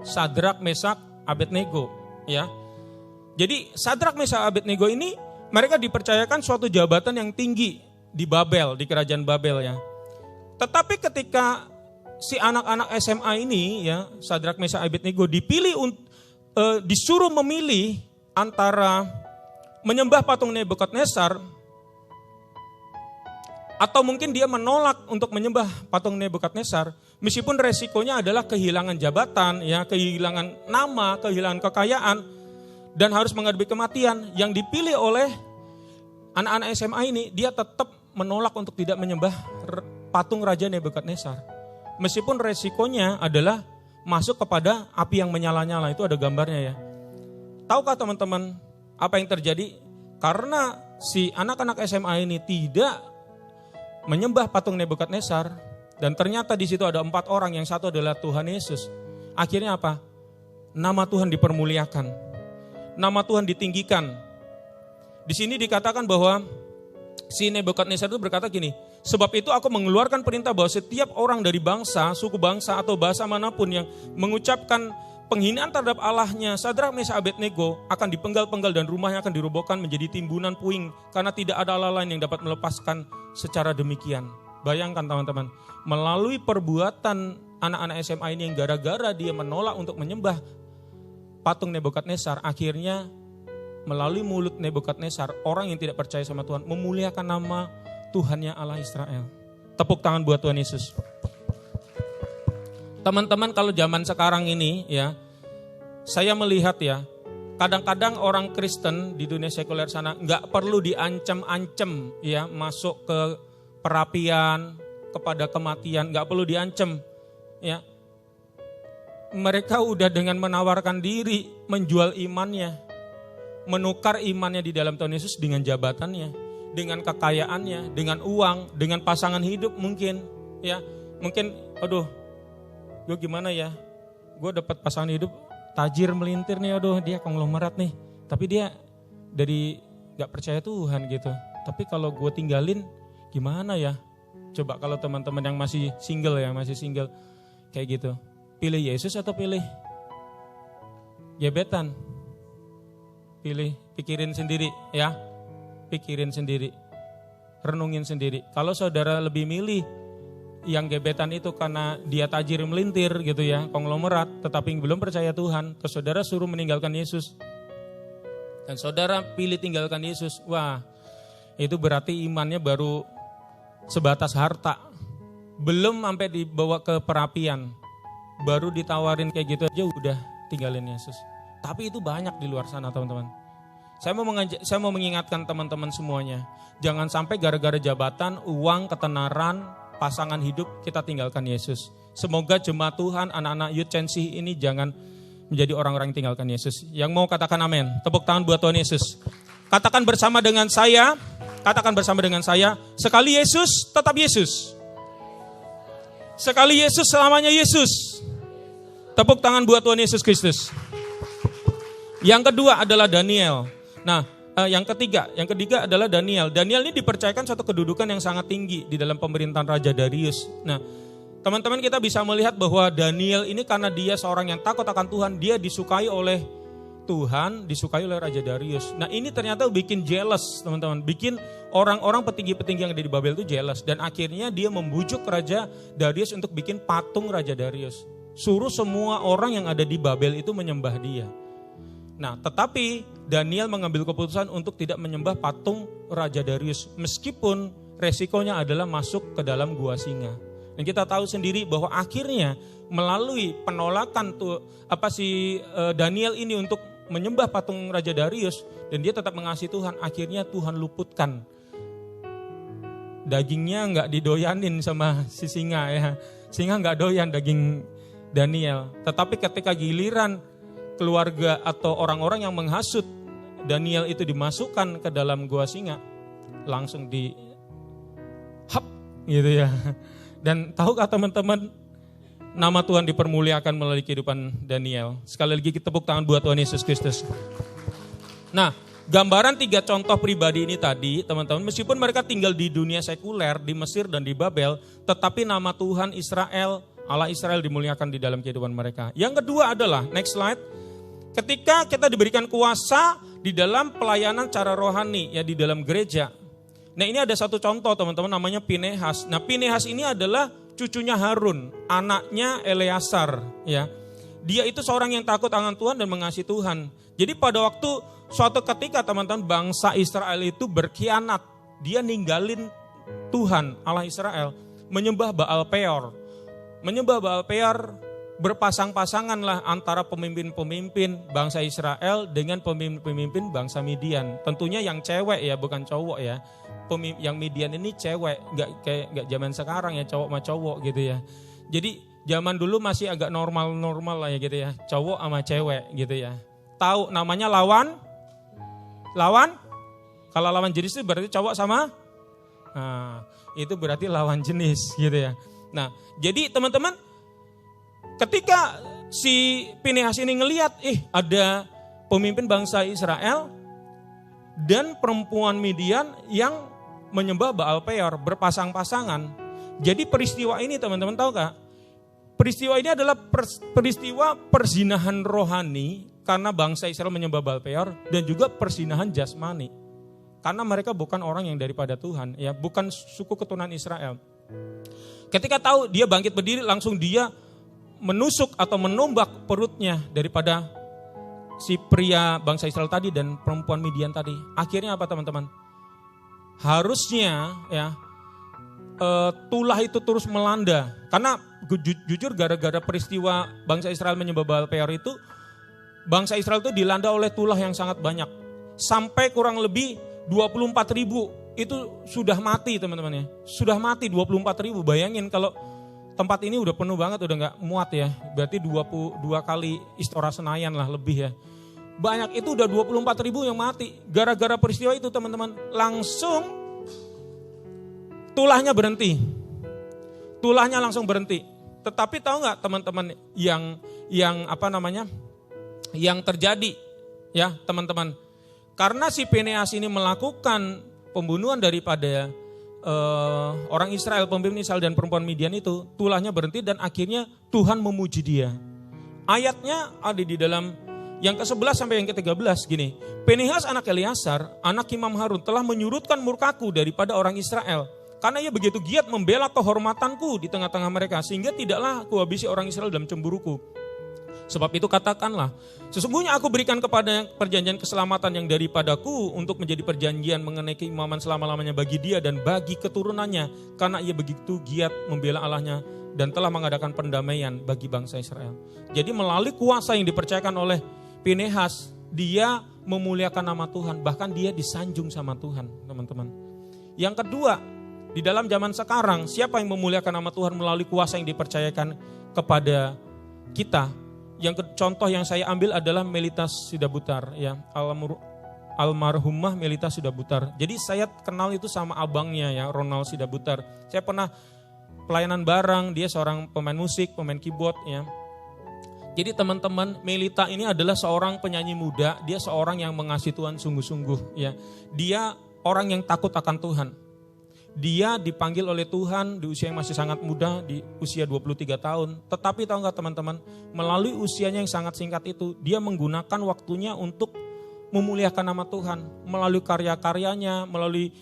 A: Sadrak, Mesak, Abednego, ya. Jadi Sadrak, Mesak, Abednego ini mereka dipercayakan suatu jabatan yang tinggi di Babel, di kerajaan Babel ya. Tetapi ketika si anak-anak SMA ini ya, Sadrak, Mesak, Abednego disuruh memilih antara menyembah patung Nebukadnezar atau mungkin dia menolak untuk menyembah patung Nebukadnezar, meskipun resikonya adalah kehilangan jabatan, ya, kehilangan nama, kehilangan kekayaan, dan harus menghadapi kematian. Yang dipilih oleh anak-anak SMA ini, dia tetap menolak untuk tidak menyembah patung Raja Nebukadnezar. Meskipun resikonya adalah masuk kepada api yang menyala-nyala, itu ada gambarnya ya. Tahukah teman-teman apa yang terjadi? Karena si anak-anak SMA ini tidak menyembah patung Nebukadnezar, dan ternyata di situ ada 4 orang, yang satu adalah Tuhan Yesus. Akhirnya apa? Nama Tuhan dipermuliakan, nama Tuhan ditinggikan. Di sini dikatakan bahwa si Nebukadnezar itu berkata gini, sebab itu aku mengeluarkan perintah bahwa setiap orang dari bangsa, suku bangsa atau bahasa manapun yang mengucapkan penghinaan terhadap Allahnya Sadrak, Mesak, Abednego akan dipenggal-penggal dan rumahnya akan dirobohkan menjadi timbunan puing, karena tidak ada Allah lain yang dapat melepaskan secara demikian. Bayangkan teman-teman, melalui perbuatan anak-anak SMA ini yang gara-gara dia menolak untuk menyembah patung Nebukadnezar, akhirnya melalui mulut Nebukadnezar, orang yang tidak percaya sama Tuhan memuliakan nama Tuhannya Allah Israel. Tepuk tangan buat Tuhan Yesus. Teman-teman, kalau zaman sekarang ini ya, saya melihat ya, kadang-kadang orang Kristen di dunia sekuler sana nggak perlu diancam-ancam ya, masuk ke perapian, kepada kematian, nggak perlu diancam ya. Mereka udah dengan menawarkan diri, menjual imannya, menukar imannya di dalam Tuhan Yesus dengan jabatannya, dengan kekayaannya, dengan uang, dengan pasangan hidup mungkin ya. Mungkin aduh, gue gimana ya, gue dapat pasangan hidup tajir melintir nih, aduh dia konglomerat nih, tapi dia dari gak percaya Tuhan gitu. Tapi kalau gue tinggalin gimana ya? Coba kalau teman-teman yang masih single ya, masih single kayak gitu, pilih Yesus atau pilih gebetan? Pikirin sendiri ya, pikirin sendiri, renungin sendiri. Kalau saudara lebih milih yang gebetan itu karena dia tajir melintir gitu ya, konglomerat, tetapi belum percaya Tuhan, terus saudara suruh meninggalkan Yesus, dan saudara pilih tinggalkan Yesus, wah itu berarti imannya baru sebatas harta, belum sampai dibawa ke perapian baru ditawarin kayak gitu aja udah tinggalin Yesus. Tapi itu banyak di luar sana teman-teman. Saya mau mengingatkan teman-teman semuanya. Jangan sampai gara-gara jabatan, uang, ketenaran, pasangan hidup kita tinggalkan Yesus. Semoga jemaat Tuhan, anak-anak Youth Change ini jangan menjadi orang-orang yang tinggalkan Yesus. Yang mau katakan amin. Tepuk tangan buat Tuhan Yesus. Katakan bersama dengan saya. Sekali Yesus, tetap Yesus. Sekali Yesus, selamanya Yesus. Tepuk tangan buat Tuhan Yesus Kristus. Yang kedua adalah Daniel. Nah, yang ketiga adalah Daniel. Daniel ini dipercayakan satu kedudukan yang sangat tinggi di dalam pemerintahan Raja Darius. Nah, teman-teman kita bisa melihat bahwa Daniel ini karena dia seorang yang takut akan Tuhan, dia disukai oleh Tuhan, disukai oleh Raja Darius. Nah, ini ternyata bikin jealous, teman-teman. Bikin orang-orang petinggi-petinggi yang ada di Babel itu jealous. Dan akhirnya dia membujuk Raja Darius untuk bikin patung Raja Darius. Suruh semua orang yang ada di Babel itu menyembah dia. Nah, tetapi Daniel mengambil keputusan untuk tidak menyembah patung Raja Darius. Meskipun resikonya adalah masuk ke dalam gua singa. Dan kita tahu sendiri bahwa akhirnya melalui penolakan Daniel ini untuk menyembah patung Raja Darius. Dan dia tetap mengasihi Tuhan. Akhirnya Tuhan luputkan. Dagingnya nggak didoyanin sama si singa ya. Singa nggak doyan daging Daniel. Tetapi ketika giliran keluarga atau orang-orang yang menghasut Daniel itu dimasukkan ke dalam gua singa, langsung gitu ya. Dan tahukah teman-teman, nama Tuhan dipermuliakan melalui kehidupan Daniel. Sekali lagi kita tepuk tangan buat Tuhan Yesus Kristus. Nah, gambaran 3 contoh pribadi ini tadi, teman-teman, meskipun mereka tinggal di dunia sekuler, di Mesir dan di Babel, tetapi nama Tuhan Israel, Allah Israel dimuliakan di dalam kehidupan mereka. Yang kedua adalah, next slide, ketika kita diberikan kuasa di dalam pelayanan cara rohani, ya di dalam gereja. Nah, ini ada satu contoh teman-teman, namanya Pinehas. Nah, Pinehas ini adalah cucunya Harun, anaknya Eleazar. Ya, dia itu seorang yang takut akan Tuhan dan mengasihi Tuhan. Jadi pada waktu suatu ketika teman-teman bangsa Israel itu berkhianat, dia ninggalin Tuhan Allah Israel, menyembah Baal Peor. Menyembah Baal Peor, berpasang-pasangan lah antara pemimpin-pemimpin bangsa Israel dengan pemimpin-pemimpin bangsa Midian. Tentunya yang cewek ya, bukan cowok ya. Yang Midian ini cewek, nggak zaman sekarang ya cowok sama cowok gitu ya. Jadi zaman dulu masih agak normal lah ya gitu ya, cowok sama cewek gitu ya. Tahu namanya lawan? Kalau lawan jenis itu berarti cowok sama? Nah, itu berarti lawan jenis gitu ya. Nah, jadi teman-teman, ketika si Pinehas ini ngelihat, ada pemimpin bangsa Israel dan perempuan Midian yang menyembah Baal Peor, berpasang-pasangan. Jadi peristiwa ini teman-teman tahu gak? Peristiwa ini adalah peristiwa perzinahan rohani karena bangsa Israel menyembah Baal Peor, dan juga perzinahan jasmani. Karena mereka bukan orang yang daripada Tuhan, ya, bukan suku keturunan Israel. Ketika tahu, dia bangkit berdiri, langsung dia menusuk atau menombak perutnya daripada si pria bangsa Israel tadi dan perempuan Midian tadi. Akhirnya apa teman-teman? Harusnya ya tulah itu terus melanda. Karena jujur gara-gara peristiwa bangsa Israel menyembah Baal Peor itu, bangsa Israel itu dilanda oleh tulah yang sangat banyak. Sampai kurang lebih 24.000 itu sudah mati teman-teman ya. Sudah mati 24.000. Bayangin kalau tempat ini udah penuh banget, udah gak muat ya. Berarti 22 kali Istora Senayan lah lebih ya. Banyak, itu udah 24.000 yang mati. Gara-gara peristiwa itu teman-teman, langsung tulahnya berhenti. Tulahnya langsung berhenti. Tetapi tahu gak teman-teman yang terjadi ya teman-teman. Karena si Pinehas ini melakukan pembunuhan daripada orang Israel, pemimpin Israel dan perempuan Midian itu, tulahnya berhenti dan akhirnya Tuhan memuji dia. Ayatnya ada di dalam yang ke-11 sampai yang ke-13 gini. Pinehas anak Eleazar, anak Imam Harun telah menyurutkan murkaku daripada orang Israel. Karena ia begitu giat membela kehormatanku di tengah-tengah mereka, sehingga tidaklah kuhabisi orang Israel dalam cemburuku. Sebab itu katakanlah, sesungguhnya aku berikan kepada perjanjian keselamatan yang daripadaku untuk menjadi perjanjian mengenai keimaman selama-lamanya bagi dia dan bagi keturunannya. Karena ia begitu giat membela Allahnya dan telah mengadakan pendamaian bagi bangsa Israel. Jadi melalui kuasa yang dipercayakan oleh Pinehas, dia memuliakan nama Tuhan. Bahkan dia disanjung sama Tuhan, teman-teman. Yang kedua, di dalam zaman sekarang, siapa yang memuliakan nama Tuhan melalui kuasa yang dipercayakan kepada kita? Contoh yang saya ambil adalah Melitas Sidabutar, ya, almarhumah Melitas Sidabutar. Jadi saya kenal itu sama abangnya, ya, Ronald Sidabutar. Saya pernah pelayanan bareng, dia seorang pemain musik, pemain keyboard, ya. Jadi teman-teman, Melita ini adalah seorang penyanyi muda, dia seorang yang mengasihi Tuhan sungguh-sungguh, ya. Dia orang yang takut akan Tuhan. Dia dipanggil oleh Tuhan di usia yang masih sangat muda, di usia 23 tahun. Tetapi tahu nggak teman-teman, melalui usianya yang sangat singkat itu, dia menggunakan waktunya untuk memuliakan nama Tuhan. Melalui karya-karyanya, melalui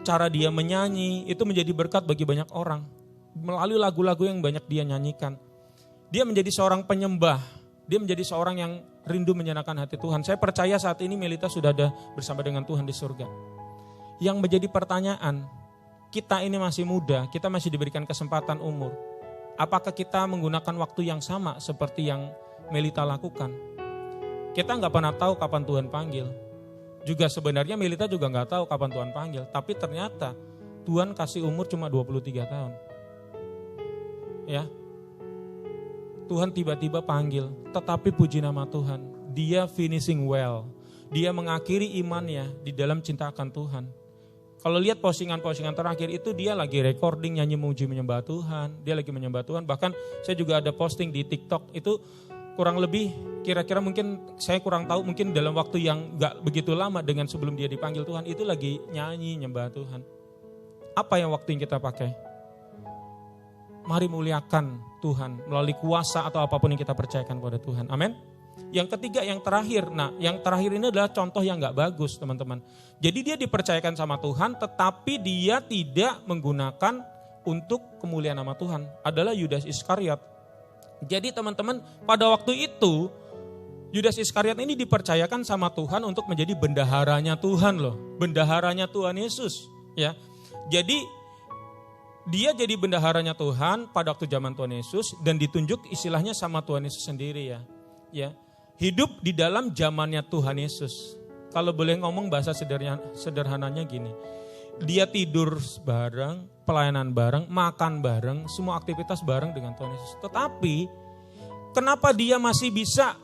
A: cara dia menyanyi, itu menjadi berkat bagi banyak orang. Melalui lagu-lagu yang banyak dia nyanyikan. Dia menjadi seorang penyembah, dia menjadi seorang yang rindu menyenangkan hati Tuhan. Saya percaya saat ini Melita sudah ada bersama dengan Tuhan di surga. Yang menjadi pertanyaan, kita ini masih muda, kita masih diberikan kesempatan umur. Apakah kita menggunakan waktu yang sama seperti yang Melita lakukan? Kita nggak pernah tahu kapan Tuhan panggil. Juga sebenarnya Melita juga nggak tahu kapan Tuhan panggil. Tapi ternyata Tuhan kasih umur cuma 23 tahun. Ya, Tuhan tiba-tiba panggil. Tetapi puji nama Tuhan, dia finishing well. Dia mengakhiri imannya di dalam cinta akan Tuhan. Kalau lihat postingan-postingan terakhir itu dia lagi recording nyanyi memuji menyembah Tuhan. Dia lagi menyembah Tuhan. Bahkan saya juga ada posting di TikTok itu kurang lebih kira-kira mungkin saya kurang tahu mungkin dalam waktu yang gak begitu lama dengan sebelum dia dipanggil Tuhan itu lagi nyanyi menyembah Tuhan. Apa yang waktu yang kita pakai? Mari muliakan Tuhan melalui kuasa atau apapun yang kita percayakan kepada Tuhan. Amin. Yang ketiga, yang terakhir. Nah, yang terakhir ini adalah contoh yang gak bagus, teman-teman. Jadi dia dipercayakan sama Tuhan, tetapi dia tidak menggunakan untuk kemuliaan nama Tuhan. Adalah Yudas Iskariot. Jadi teman-teman, pada waktu itu, Yudas Iskariot ini dipercayakan sama Tuhan untuk menjadi bendaharanya Tuhan loh. Bendaharanya Tuhan Yesus. Ya. Jadi, dia jadi bendaharanya Tuhan pada waktu zaman Tuhan Yesus dan ditunjuk istilahnya sama Tuhan Yesus sendiri ya. Ya. Hidup di dalam zamannya Tuhan Yesus. Kalau boleh ngomong bahasa sederhananya gini. Dia tidur bareng, pelayanan bareng, makan bareng, semua aktivitas bareng dengan Tuhan Yesus. Tetapi kenapa dia masih bisa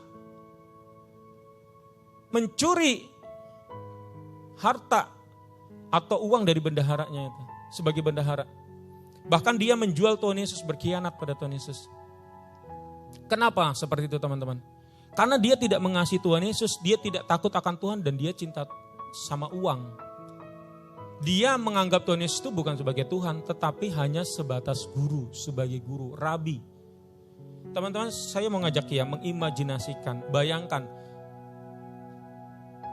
A: mencuri harta atau uang dari bendaharanya itu sebagai bendahara? Bahkan dia menjual Tuhan Yesus, berkhianat pada Tuhan Yesus. Kenapa seperti itu teman-teman? Karena dia tidak mengasihi Tuhan Yesus, dia tidak takut akan Tuhan dan dia cinta sama uang. Dia menganggap Tuhan Yesus itu bukan sebagai Tuhan, tetapi hanya sebatas guru, sebagai guru, rabi. Teman-teman, saya mau ngajak ya mengimajinasikan, bayangkan.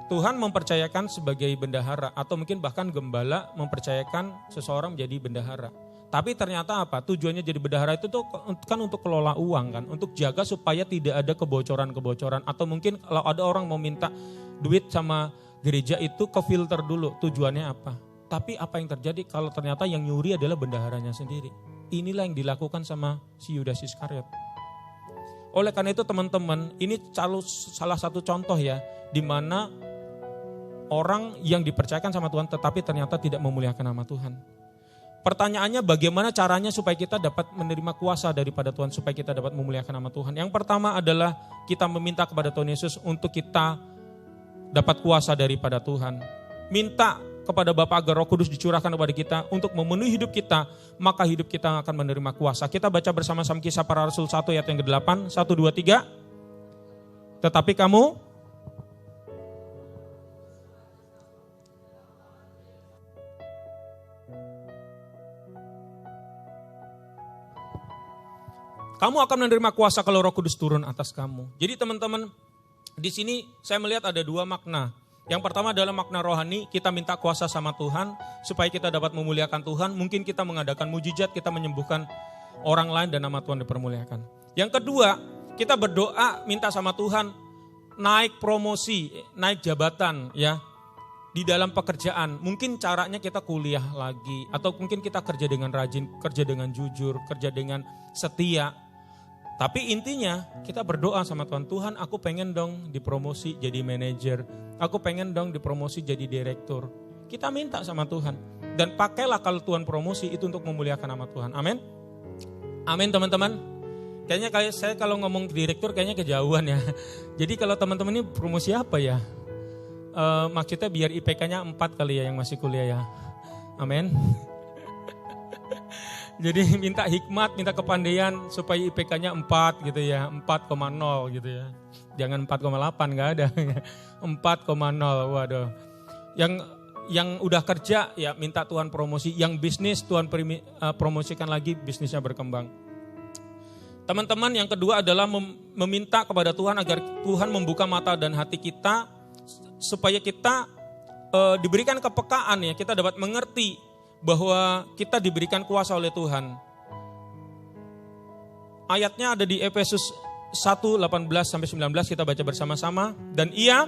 A: Tuhan mempercayakan sebagai bendahara atau mungkin bahkan gembala mempercayakan seseorang menjadi bendahara. Tapi ternyata apa? Tujuannya jadi bendahara itu tuh kan untuk kelola uang kan, untuk jaga supaya tidak ada kebocoran-kebocoran atau mungkin kalau ada orang mau minta duit sama gereja itu ke filter dulu tujuannya apa. Tapi apa yang terjadi kalau ternyata yang nyuri adalah bendaharanya sendiri? Inilah yang dilakukan sama si Yudas Iskariot. Oleh karena itu teman-teman, ini salah satu contoh ya, di mana orang yang dipercayakan sama Tuhan tetapi ternyata tidak memuliakan nama Tuhan. Pertanyaannya bagaimana caranya supaya kita dapat menerima kuasa daripada Tuhan, supaya kita dapat memuliakan nama Tuhan. Yang pertama adalah kita meminta kepada Tuhan Yesus untuk kita dapat kuasa daripada Tuhan. Minta kepada Bapa agar Roh Kudus dicurahkan kepada kita untuk memenuhi hidup kita, maka hidup kita akan menerima kuasa. Kita baca bersama-sama Kisah Para Rasul 1 ayat yang ke-8, 1, 2, 3. Tetapi kamu akan menerima kuasa kalau Roh Kudus turun atas kamu. Jadi teman-teman, di sini saya melihat ada dua makna. Yang pertama adalah makna rohani, kita minta kuasa sama Tuhan supaya kita dapat memuliakan Tuhan. Mungkin kita mengadakan mujizat, kita menyembuhkan orang lain dan nama Tuhan dipermuliakan. Yang kedua, kita berdoa minta sama Tuhan naik promosi, naik jabatan ya di dalam pekerjaan. Mungkin caranya kita kuliah lagi atau mungkin kita kerja dengan rajin, kerja dengan jujur, kerja dengan setia. Tapi intinya kita berdoa sama Tuhan, Tuhan aku pengen dong dipromosi jadi manajer, aku pengen dong dipromosi jadi direktur. Kita minta sama Tuhan dan pakailah kalau Tuhan promosi itu untuk memuliakan nama Tuhan. Amin. Amin teman-teman. Kayaknya kayak saya kalau ngomong direktur kayaknya kejauhan ya. Jadi kalau teman-teman ini promosi apa ya? Maksudnya biar IPK-nya 4 kali ya yang masih kuliah ya. Amin. Jadi minta hikmat, minta kepandaian supaya IPK-nya 4 gitu ya. 4,0 gitu ya. Jangan 4,8 gak ada. 4,0 waduh. Yang udah kerja ya minta Tuhan promosi. Yang bisnis Tuhan promosikan lagi bisnisnya berkembang. Teman-teman yang kedua adalah meminta kepada Tuhan agar Tuhan membuka mata dan hati kita supaya kita diberikan kepekaan ya, kita dapat mengerti bahwa kita diberikan kuasa oleh Tuhan. Ayatnya ada di Efesus 1:18-19 kita baca bersama-sama. Dan ia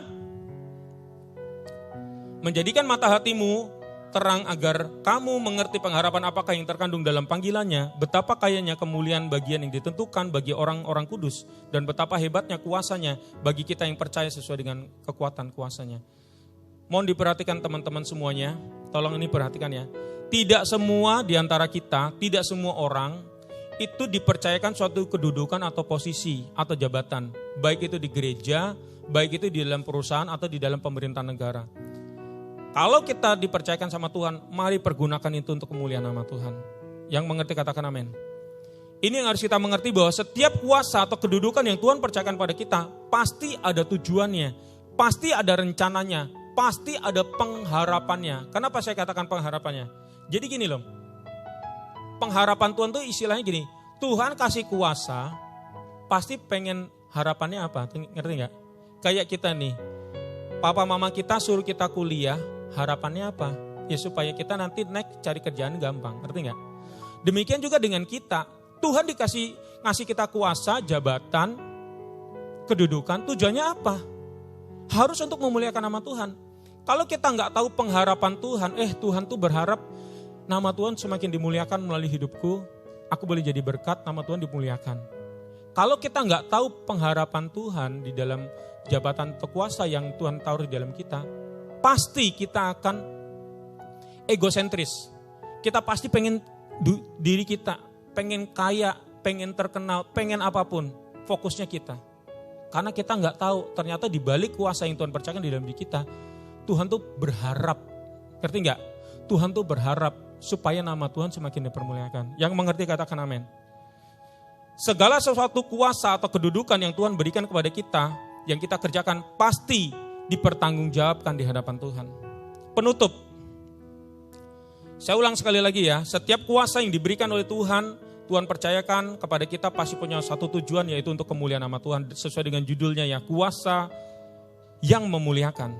A: menjadikan mata hatimu terang agar kamu mengerti pengharapan apakah yang terkandung dalam panggilannya, betapa kayanya kemuliaan bagian yang ditentukan bagi orang-orang kudus, dan betapa hebatnya kuasanya bagi kita yang percaya sesuai dengan kekuatan kuasanya. Mohon diperhatikan teman-teman semuanya, tolong ini perhatikan ya. Tidak semua di antara kita, tidak semua orang itu dipercayakan suatu kedudukan atau posisi atau jabatan, baik itu di gereja, baik itu di dalam perusahaan atau di dalam pemerintahan negara. Kalau kita dipercayakan sama Tuhan, mari pergunakan itu untuk kemuliaan nama Tuhan. Yang mengerti katakan amin. Ini yang harus kita mengerti bahwa setiap kuasa atau kedudukan yang Tuhan percayakan pada kita, pasti ada tujuannya, pasti ada rencananya, pasti ada pengharapannya. Kenapa saya katakan pengharapannya? Jadi gini loh, pengharapan Tuhan tuh istilahnya gini, Tuhan kasih kuasa, pasti pengen harapannya apa? Ngerti gak? Kayak kita nih, papa mama kita suruh kita kuliah, harapannya apa? Ya supaya kita nanti naik cari kerjaan gampang, ngerti gak? Demikian juga dengan kita, Tuhan ngasih kita kuasa, jabatan, kedudukan, tujuannya apa? Harus untuk memuliakan nama Tuhan. Kalau kita gak tahu pengharapan Tuhan, Tuhan tuh berharap nama Tuhan semakin dimuliakan melalui hidupku, aku boleh jadi berkat, nama Tuhan dimuliakan. Kalau kita gak tahu pengharapan Tuhan di dalam jabatan atau kuasa yang Tuhan taruh di dalam kita, pasti kita akan egosentris. Kita pasti pengen diri kita, pengen kaya, pengen terkenal, pengen apapun, fokusnya kita. Karena kita nggak tahu ternyata di balik kuasa yang Tuhan percayakan di dalam diri kita, Tuhan tuh berharap, ngerti nggak? Tuhan tuh berharap supaya nama Tuhan semakin dipermuliakan. Yang mengerti katakan amin. Segala sesuatu kuasa atau kedudukan yang Tuhan berikan kepada kita, yang kita kerjakan pasti dipertanggungjawabkan di hadapan Tuhan. Penutup. Saya ulang sekali lagi ya, setiap kuasa yang diberikan oleh Tuhan, Tuhan percayakan kepada kita pasti punya satu tujuan, yaitu untuk kemuliaan nama Tuhan. Sesuai dengan judulnya ya, kuasa yang memuliakan.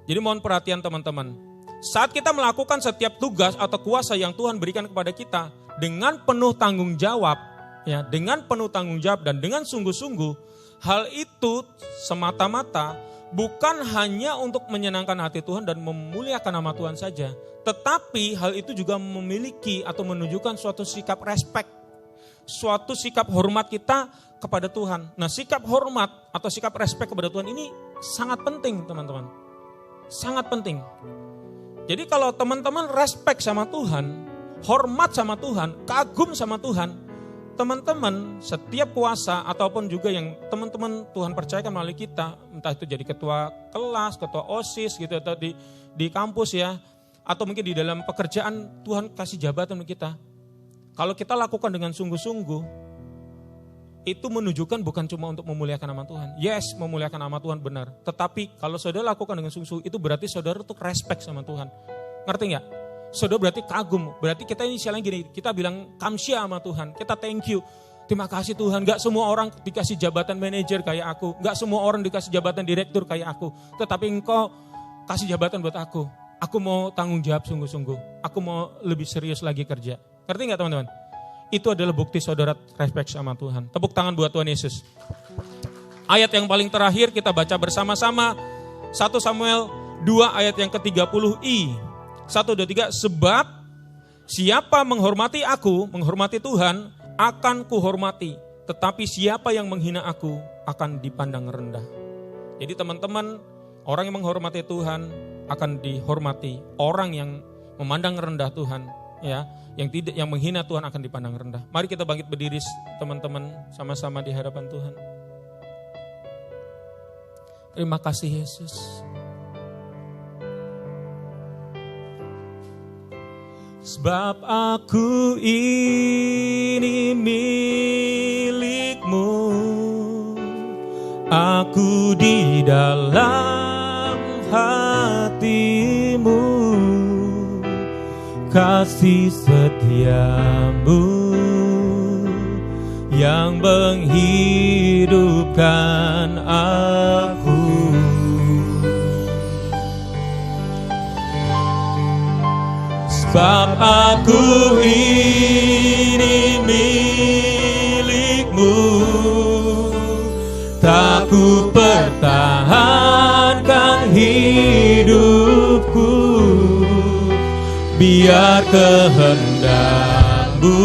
A: Jadi mohon perhatian teman-teman. Saat kita melakukan setiap tugas atau kuasa yang Tuhan berikan kepada kita dengan penuh tanggung jawab, ya, dengan penuh tanggung jawab dan dengan sungguh-sungguh, hal itu semata-mata bukan hanya untuk menyenangkan hati Tuhan dan memuliakan nama Tuhan saja, tetapi hal itu juga memiliki atau menunjukkan suatu sikap respek, suatu sikap hormat kita kepada Tuhan. Nah, sikap hormat atau sikap respek kepada Tuhan ini sangat penting teman-teman, sangat penting. Jadi kalau teman-teman respek sama Tuhan, hormat sama Tuhan, kagum sama Tuhan, teman-teman setiap kuasa ataupun juga yang teman-teman Tuhan percayakan melalui kita, entah itu jadi ketua kelas, ketua OSIS gitu, atau di kampus ya, atau mungkin di dalam pekerjaan Tuhan kasih jabatan untuk kita. Kalau kita lakukan dengan sungguh-sungguh, itu menunjukkan bukan cuma untuk memuliakan nama Tuhan. Yes, memuliakan nama Tuhan benar. Tetapi kalau saudara lakukan dengan sungguh-sungguh, itu berarti saudara tuh respect sama Tuhan. Ngerti gak? Saudara berarti kagum, berarti kita ini istilahnya gini, kita bilang kamsya sama Tuhan, kita thank you, terima kasih Tuhan. Gak semua orang dikasih jabatan manajer kayak aku, gak semua orang dikasih jabatan direktur kayak aku, tetapi engkau kasih jabatan buat aku mau tanggung jawab sungguh-sungguh, aku mau lebih serius lagi kerja. Ngerti gak teman-teman? Itu adalah bukti saudara respect sama Tuhan. Tepuk tangan buat Tuhan Yesus. Ayat yang paling terakhir kita baca bersama-sama. 1 Samuel 2 ayat yang ke-30i. 1, 2, 3. Sebab siapa menghormati aku, menghormati Tuhan, akan kuhormati. Tetapi siapa yang menghina aku, akan dipandang rendah. Jadi teman-teman, orang yang menghormati Tuhan akan dihormati. Orang yang memandang rendah Tuhan, ya, yang menghina Tuhan akan dipandang rendah. Mari kita bangkit berdiri teman-teman sama-sama di hadapan Tuhan. Terima kasih Yesus. Sebab aku ini milik-Mu, aku di dalam hati-Mu, kasih setia-Mu yang menghidupkan aku. Sebab aku ini milik-Mu, tak ku pertahankan hidupku, biar kehendak-Mu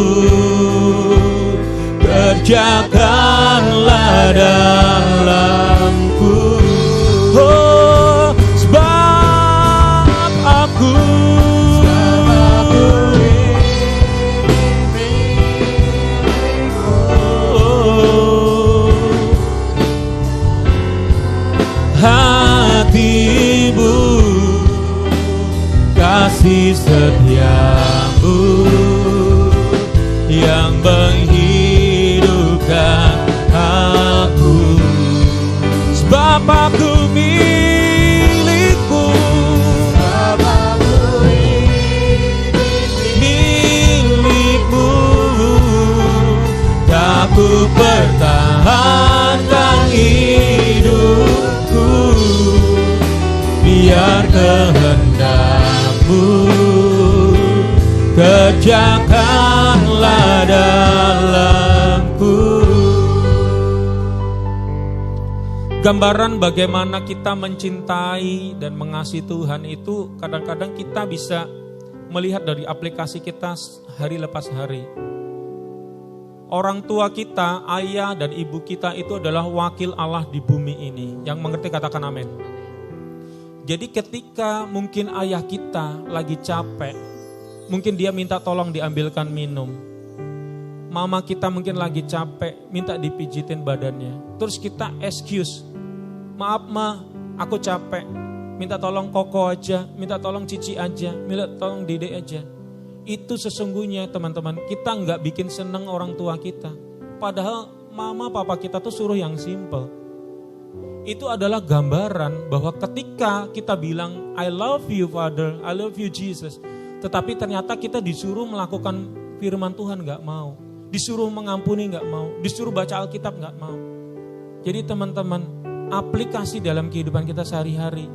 A: kerjakanlah dalamku. Oh, sebab aku hati-Mu, kasih setia-Mu yang menghidupkan aku. Sebab aku milik-Mu, milik-Mu, tak ku pertahankan hidupku, biar kehendak-Mu kerjakanlah dalamku. Gambaran bagaimana kita mencintai dan mengasihi Tuhan itu kadang-kadang kita bisa melihat dari aplikasi kita hari lepas hari. Orang tua kita, ayah dan ibu kita itu adalah wakil Allah di bumi ini. Yang mengerti katakan amin. Jadi ketika mungkin ayah kita lagi capek, mungkin dia minta tolong diambilkan minum. Mama kita mungkin lagi capek, minta dipijitin badannya. Terus kita excuse, maaf ma, aku capek, minta tolong koko aja, minta tolong cici aja, minta tolong dede aja. Itu sesungguhnya teman-teman, kita nggak bikin seneng orang tua kita. Padahal mama papa kita tuh suruh yang simple. Itu adalah gambaran bahwa ketika kita bilang I love you Father, I love you Jesus, tetapi ternyata kita disuruh melakukan firman Tuhan gak mau, disuruh mengampuni gak mau, disuruh baca Alkitab gak mau. Jadi teman-teman, aplikasi dalam kehidupan kita sehari-hari,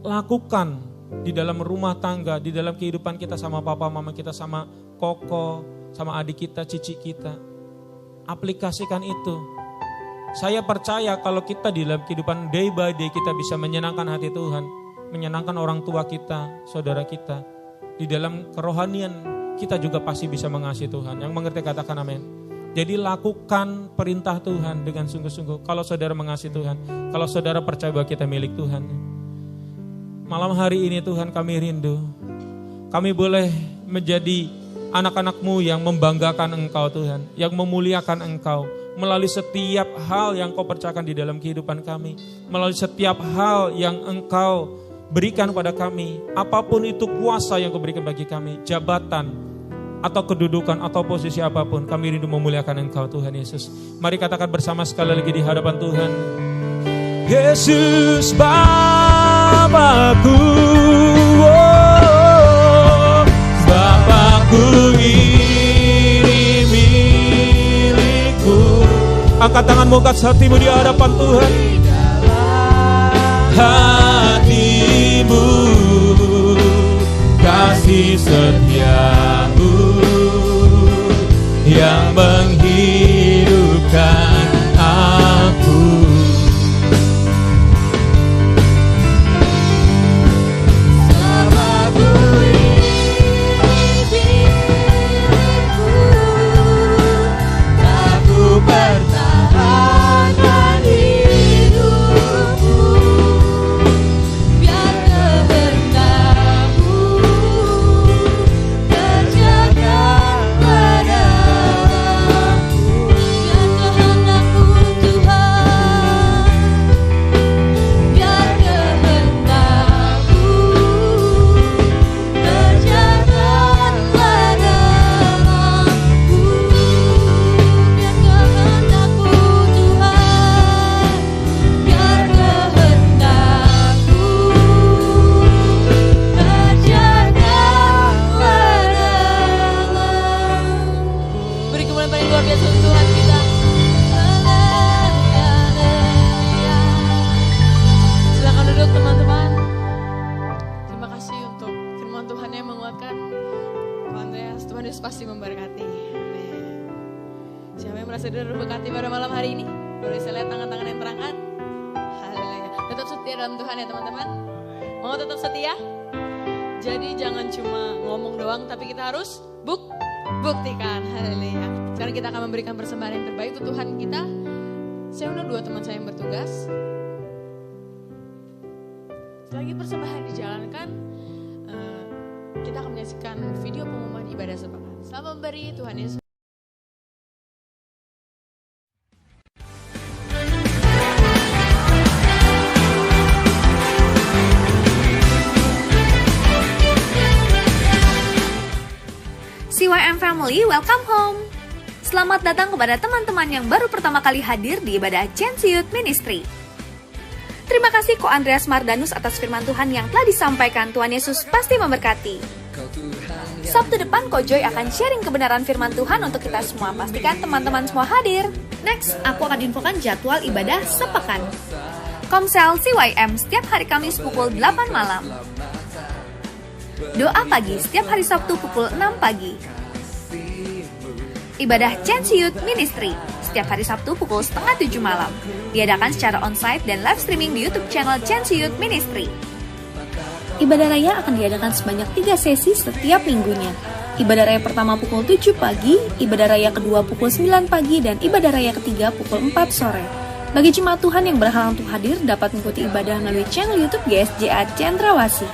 A: lakukan di dalam rumah tangga, di dalam kehidupan kita sama papa mama kita, sama koko, sama adik kita, cici kita. Aplikasikan itu. Saya percaya kalau kita di dalam kehidupan day by day kita bisa menyenangkan hati Tuhan, menyenangkan orang tua kita, saudara kita. Di dalam kerohanian kita juga pasti bisa mengasihi Tuhan. Yang mengerti katakan amin. Jadi lakukan perintah Tuhan dengan sungguh-sungguh. Kalau saudara mengasihi Tuhan, kalau saudara percaya bahwa kita milik Tuhan. Malam hari ini Tuhan kami rindu. Kami boleh menjadi anak-anak-Mu yang membanggakan Engkau Tuhan, yang memuliakan Engkau. Melalui setiap hal yang Kau percayakan di dalam kehidupan kami. Melalui setiap hal yang Engkau berikan pada kami. Apapun itu kuasa yang Kau berikan bagi kami. Jabatan, atau kedudukan, atau posisi apapun. Kami rindu memuliakan Engkau Tuhan Yesus. Mari katakan bersama sekali lagi di hadapan Tuhan. Yesus Bapakku, oh, Bapakku ini milikku. Angkat tanganmu, angkat hatimu di hadapan Tuhan. Hatimu, kasih setia-Mu yang menghidupkan aku.
B: Pasti memberkati. Amin. Siapa yang merasa diberkati pada malam hari ini? Boleh saya lihat tangan-tangan yang terangkat? Haleluya. Tetap setia dalam Tuhan ya teman-teman. Mau tetap setia? Jadi jangan cuma ngomong doang, tapi kita harus buktikan. Haleluya. Sekarang kita akan memberikan persembahan yang terbaik untuk Tuhan kita. Saya undang dua teman saya yang bertugas. Selagi persembahan dijalankan, kita akan menyaksikan video pengumuman ibadah sepekan. Selamat memberi, Tuhan Yesus.
C: CYM Family, welcome home. Selamat datang kepada teman-teman yang baru pertama kali hadir di ibadah Chance Youth Ministry. Terima kasih Ko Andreas Mardanus atas firman Tuhan yang telah disampaikan. Tuhan Yesus pasti memberkati. Sabtu depan Ko Joy akan sharing kebenaran firman Tuhan untuk kita semua. Pastikan teman-teman semua hadir. Next, aku akan infokan jadwal ibadah sepekan. Komsel CYM setiap hari Kamis pukul 8 malam. Doa pagi setiap hari Sabtu pukul 6 pagi. Ibadah Chance Youth Ministry setiap hari Sabtu pukul 6:30 malam. Diadakan secara onsite dan live streaming di YouTube channel Chance Youth Ministry. Ibadah raya akan diadakan sebanyak 3 sesi setiap minggunya. Ibadah raya pertama pukul 7 pagi, ibadah raya kedua pukul 9 pagi, dan ibadah raya ketiga pukul 4 sore. Bagi jemaat Tuhan yang berhalangan untuk hadir dapat mengikuti ibadah melalui channel YouTube GSJA Cendrawasih.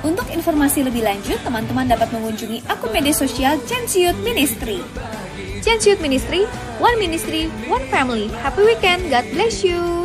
C: Untuk informasi lebih lanjut, teman-teman dapat mengunjungi akun media sosial Chance Youth Ministry. Chance Youth Ministry, one family. Happy weekend, God bless you.